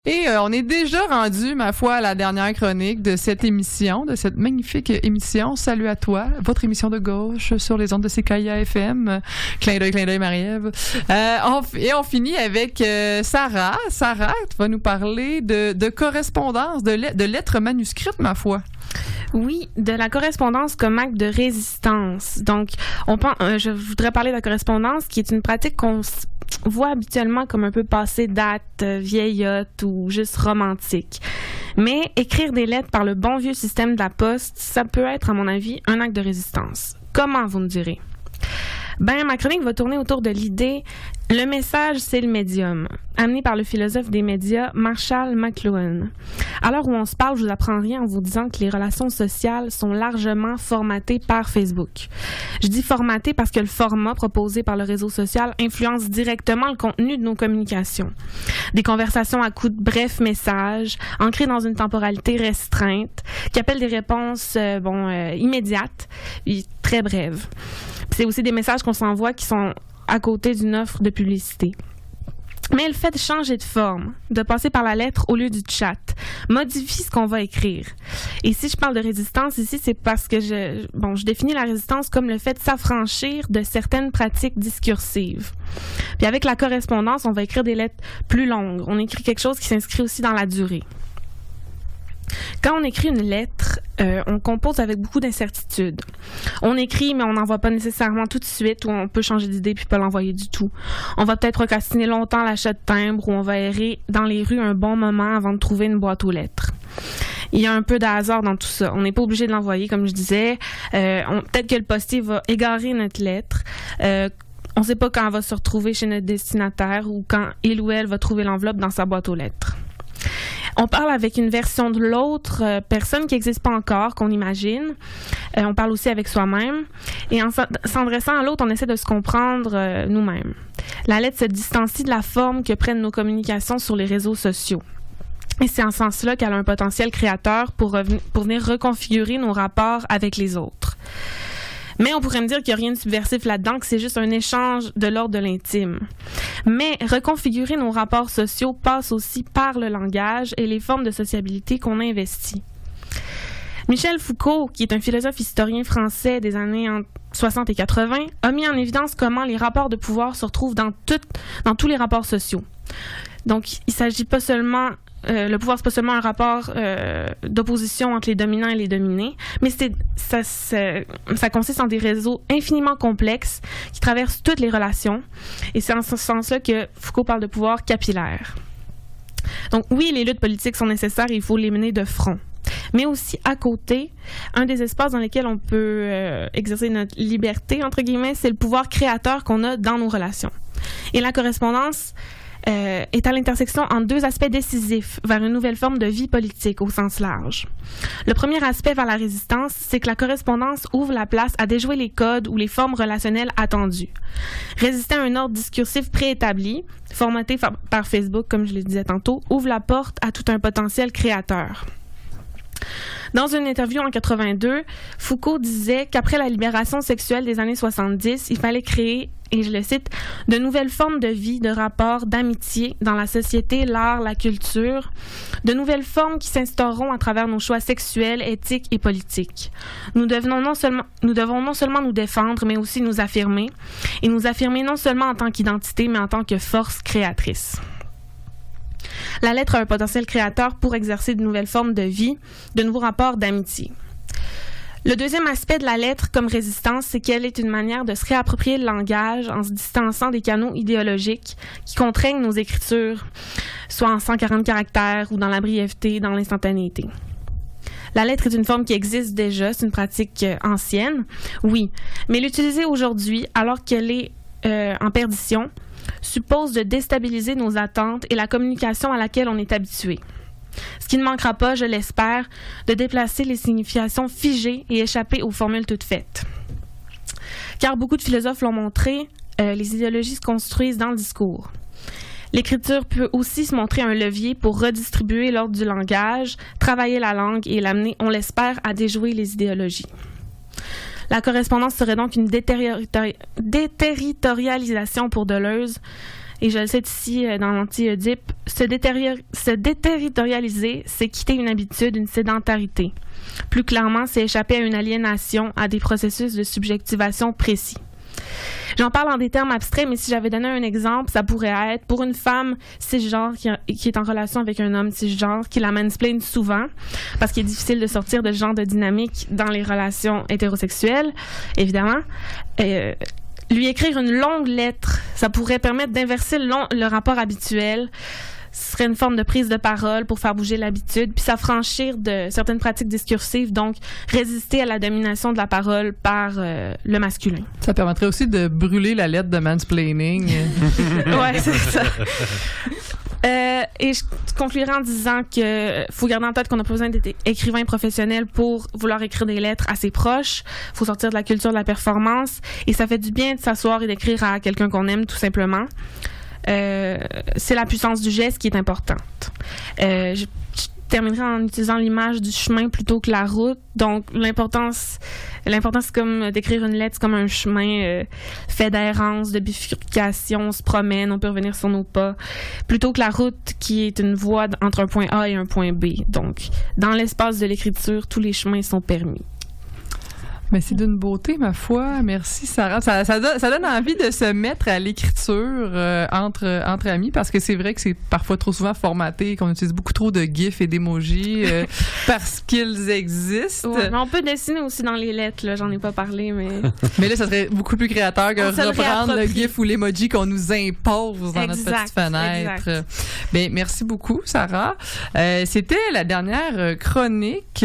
Et on est déjà rendu, ma foi, à la dernière chronique de cette émission, de cette magnifique émission. Salut à toi, votre émission de gauche sur les ondes de CKIA FM. Clin d'œil, Marie-Ève. On finit avec Sarah. Sarah, tu vas nous parler de correspondance, de lettres manuscrites, ma foi. Oui, de la correspondance comme acte de résistance. Donc, je voudrais parler de la correspondance, qui est une pratique qu'on voit habituellement comme un peu passé date, vieillotte ou juste romantique. Mais écrire des lettres par le bon vieux système de la poste, ça peut être, à mon avis, un acte de résistance. Comment, vous me direz? Ma chronique va tourner autour de l'idée « Le message, c'est le médium », amené par le philosophe des médias Marshall McLuhan. À l'heure où on se parle, je vous apprends rien en vous disant que les relations sociales sont largement formatées par Facebook. Je dis formatées parce que le format proposé par le réseau social influence directement le contenu de nos communications. Des conversations à coups de brefs messages, ancrées dans une temporalité restreinte, qui appellent des réponses immédiates et très brèves. C'est aussi des messages qu'on s'envoie qui sont à côté d'une offre de publicité. Mais le fait de changer de forme, de passer par la lettre au lieu du chat, modifie ce qu'on va écrire. Et si je parle de résistance ici, c'est parce que je définis la résistance comme le fait de s'affranchir de certaines pratiques discursives. Puis avec la correspondance, on va écrire des lettres plus longues. On écrit quelque chose qui s'inscrit aussi dans la durée. Quand on écrit une lettre, on compose avec beaucoup d'incertitudes. On écrit, mais on n'envoie pas nécessairement tout de suite, ou on peut changer d'idée puis pas l'envoyer du tout. On va peut-être procrastiner longtemps l'achat de timbre, ou on va errer dans les rues un bon moment avant de trouver une boîte aux lettres. Il y a un peu de hasard dans tout ça. On n'est pas obligé de l'envoyer, comme je disais. Peut-être que le postier va égarer notre lettre. On ne sait pas quand elle va se retrouver chez notre destinataire ou quand il ou elle va trouver l'enveloppe dans sa boîte aux lettres. On parle avec une version de l'autre personne qui n'existe pas encore, qu'on imagine. On parle aussi avec soi-même. Et en s'adressant à l'autre, on essaie de se comprendre nous-mêmes. La lettre se distancie de la forme que prennent nos communications sur les réseaux sociaux. Et c'est en ce sens-là qu'elle a un potentiel créateur pour venir reconfigurer nos rapports avec les autres. Mais on pourrait me dire qu'il n'y a rien de subversif là-dedans, que c'est juste un échange de l'ordre de l'intime. Mais reconfigurer nos rapports sociaux passe aussi par le langage et les formes de sociabilité qu'on investit. Michel Foucault, qui est un philosophe historien français des années 60 et 80, a mis en évidence comment les rapports de pouvoir se retrouvent dans tous les rapports sociaux. Donc, il ne s'agit pas seulement... le pouvoir, c'est pas seulement un rapport d'opposition entre les dominants et les dominés, mais ça consiste en des réseaux infiniment complexes qui traversent toutes les relations. Et c'est en ce sens-là que Foucault parle de pouvoir capillaire. Donc oui, les luttes politiques sont nécessaires et il faut les mener de front. Mais aussi, à côté, un des espaces dans lesquels on peut exercer notre liberté, entre guillemets, c'est le pouvoir créateur qu'on a dans nos relations. Et la correspondance est à l'intersection entre deux aspects décisifs vers une nouvelle forme de vie politique au sens large. Le premier aspect vers la résistance, c'est que la correspondance ouvre la place à déjouer les codes ou les formes relationnelles attendues. Résister à un ordre discursif préétabli, formaté par Facebook, comme je le disais tantôt, ouvre la porte à tout un potentiel créateur. Dans une interview en 82, Foucault disait qu'après la libération sexuelle des années 70, il fallait créer, et je le cite, de nouvelles formes de vie, de rapports, d'amitié dans la société, l'art, la culture, de nouvelles formes qui s'instaureront à travers nos choix sexuels, éthiques et politiques. Nous devons non seulement nous défendre, mais aussi nous affirmer, et nous affirmer non seulement en tant qu'identité, mais en tant que force créatrice. La lettre a un potentiel créateur pour exercer de nouvelles formes de vie, de nouveaux rapports d'amitié. Le deuxième aspect de la lettre comme résistance, c'est qu'elle est une manière de se réapproprier le langage en se distançant des canaux idéologiques qui contraignent nos écritures, soit en 140 caractères ou dans la brièveté, dans l'instantanéité. La lettre est une forme qui existe déjà, c'est une pratique ancienne, oui, mais l'utiliser aujourd'hui, alors qu'elle est en perdition, suppose de déstabiliser nos attentes et la communication à laquelle on est habitué. Ce qui ne manquera pas, je l'espère, de déplacer les significations figées et échapper aux formules toutes faites. Car beaucoup de philosophes l'ont montré, les idéologies se construisent dans le discours. L'écriture peut aussi se montrer un levier pour redistribuer l'ordre du langage, travailler la langue et l'amener, on l'espère, à déjouer les idéologies. La correspondance serait donc une déterritorialisation pour Deleuze et je le cite ici dans l'anti-Oedipe, se déterritorialiser, c'est quitter une habitude, une sédentarité. Plus clairement, c'est échapper à une aliénation, à des processus de subjectivation précis. J'en parle en des termes abstraits, mais si j'avais donné un exemple, ça pourrait être pour une femme cisgenre qui est en relation avec un homme cisgenre, qui la mansplaine souvent, parce qu'il est difficile de sortir de ce genre de dynamique dans les relations hétérosexuelles, évidemment. Lui écrire une longue lettre, ça pourrait permettre d'inverser le rapport habituel. Ce serait une forme de prise de parole pour faire bouger l'habitude, puis s'affranchir de certaines pratiques discursives, donc résister à la domination de la parole par le masculin. Ça permettrait aussi de brûler la lettre de mansplaining. Ouais, c'est ça. Et je conclurai en disant que faut garder en tête qu'on n'a pas besoin d'être écrivain professionnel pour vouloir écrire des lettres à ses proches. Faut sortir de la culture de la performance, et ça fait du bien de s'asseoir et d'écrire à quelqu'un qu'on aime, tout simplement. C'est la puissance du geste qui est importante. Je terminerai en utilisant l'image du chemin plutôt que la route. Donc, l'importance, c'est comme d'écrire une lettre, c'est comme un chemin fait d'errance, de bifurcation, on se promène, on peut revenir sur nos pas, plutôt que la route qui est une voie entre un point A et un point B. Donc, dans l'espace de l'écriture, tous les chemins sont permis. Mais c'est d'une beauté, ma foi. Merci, Sarah. Ça donne envie de se mettre à l'écriture entre amis, parce que c'est vrai que c'est parfois trop souvent formaté, qu'on utilise beaucoup trop de gifs et d'émojis parce qu'ils existent. Ouais, mais on peut dessiner aussi dans les lettres, là. J'en ai pas parlé, mais... Mais là, ça serait beaucoup plus créateur que reprendre le gif ou l'émoji qu'on nous impose dans notre petite fenêtre. Exact. Bien, merci beaucoup, Sarah. C'était la dernière chronique.